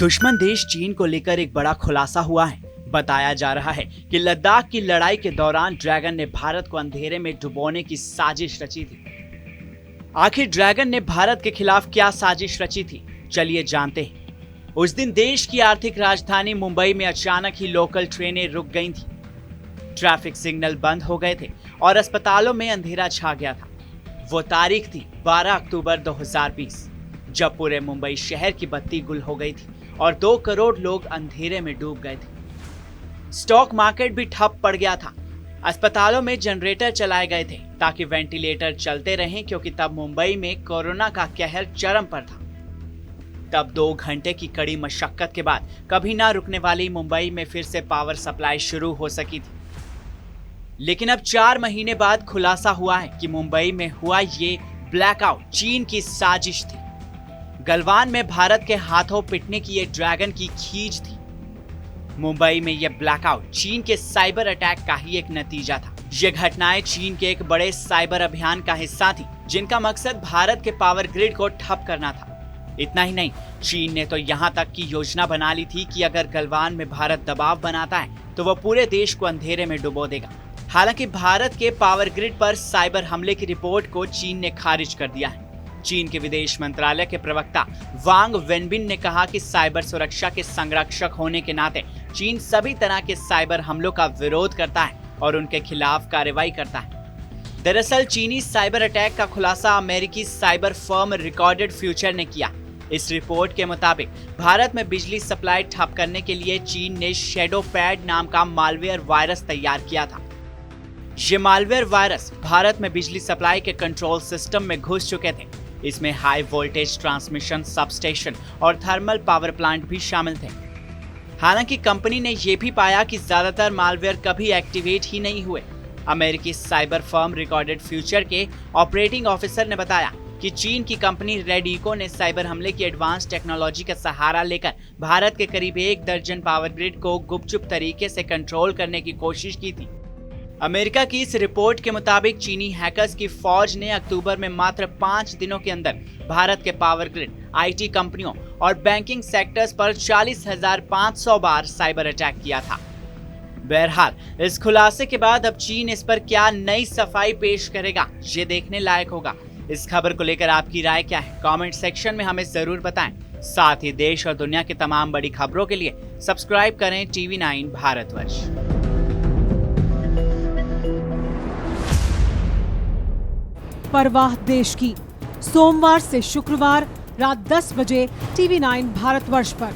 दुश्मन देश चीन को लेकर एक बड़ा खुलासा हुआ है। बताया जा रहा है कि लद्दाख की लड़ाई के दौरान ड्रैगन ने भारत को अंधेरे में डुबोने की साजिश रची थी। आखिर ड्रैगन ने भारत के खिलाफ क्या साजिश रची थी, चलिए जानते हैं। उस दिन देश की आर्थिक राजधानी मुंबई में अचानक ही लोकल ट्रेनें रुक गई थी, ट्रैफिक सिग्नल बंद हो गए थे और अस्पतालों में अंधेरा छा गया था। वो तारीख थी 12 अक्टूबर 2020, जब पूरे मुंबई शहर की बत्ती गुल हो गई थी और 2 करोड़ लोग अंधेरे में डूब गए थे। स्टॉक मार्केट भी ठप पड़ गया था। अस्पतालों में जनरेटर चलाए गए थे ताकि वेंटिलेटर चलते रहें, क्योंकि तब मुंबई में कोरोना का कहर चरम पर था। तब 2 घंटे की कड़ी मशक्कत के बाद कभी ना रुकने वाली मुंबई में फिर से पावर सप्लाई शुरू हो सकी थी। लेकिन अब 4 महीने बाद खुलासा हुआ है कि मुंबई में हुआ ये ब्लैकआउट चीन की साजिश थी। गलवान में भारत के हाथों पिटने की ये ड्रैगन की खींच थी। मुंबई में यह ब्लैकआउट चीन के साइबर अटैक का ही एक नतीजा था। ये घटनाएं चीन के एक बड़े साइबर अभियान का हिस्सा थी, जिनका मकसद भारत के पावर ग्रिड को ठप करना था। इतना ही नहीं, चीन ने तो यहाँ तक की योजना बना ली थी कि अगर गलवान में भारत दबाव बनाता है तो वह पूरे देश को अंधेरे में डुबो देगा। हालांकि भारत के पावर ग्रिड पर साइबर हमले की रिपोर्ट को चीन ने खारिज कर दिया है। चीन के विदेश मंत्रालय के प्रवक्ता वांग वेनबिन ने कहा कि साइबर सुरक्षा के संरक्षक होने के नाते चीन सभी तरह के साइबर हमलों का विरोध करता है और उनके खिलाफ कार्रवाई करता है। दरअसल चीनी साइबर अटैक का खुलासा अमेरिकी साइबर फर्म रिकॉर्डेड फ्यूचर ने किया। इस रिपोर्ट के मुताबिक भारत में बिजली सप्लाई ठप करने के लिए चीन ने शैडो पैड नाम का मालवेयर वायरस तैयार किया था। ये मालवेयर वायरस भारत में बिजली सप्लाई के कंट्रोल सिस्टम में घुस चुके थे। इसमें हाई वोल्टेज ट्रांसमिशन सबस्टेशन और थर्मल पावर प्लांट भी शामिल थे। हालांकि कंपनी ने यह भी पाया कि ज्यादातर मालवेयर कभी एक्टिवेट ही नहीं हुए। अमेरिकी साइबर फर्म रिकॉर्डेड फ्यूचर के ऑपरेटिंग ऑफिसर ने बताया कि चीन की कंपनी रेडिको ने साइबर हमले की एडवांस टेक्नोलॉजी का सहारा लेकर भारत के करीब 1 दर्जन पावर ग्रिड को गुपचुप तरीके से कंट्रोल करने की कोशिश की थी। अमेरिका की इस रिपोर्ट के मुताबिक चीनी हैकर्स की फौज ने अक्टूबर में मात्र 5 दिनों के अंदर भारत के पावर ग्रिड, आईटी कंपनियों और बैंकिंग सेक्टर्स पर 40,500 बार साइबर अटैक किया था। बहरहाल, इस खुलासे के बाद अब चीन इस पर क्या नई सफाई पेश करेगा, ये देखने लायक होगा। इस खबर को लेकर आपकी राय क्या है, कमेंट सेक्शन में हमें जरूर बताएं। साथ ही देश और दुनिया की तमाम बड़ी खबरों के लिए सब्सक्राइब करें TV9 भारतवर्ष। परवाह देश की, सोमवार से शुक्रवार रात 10 बजे TV9 भारतवर्ष पर।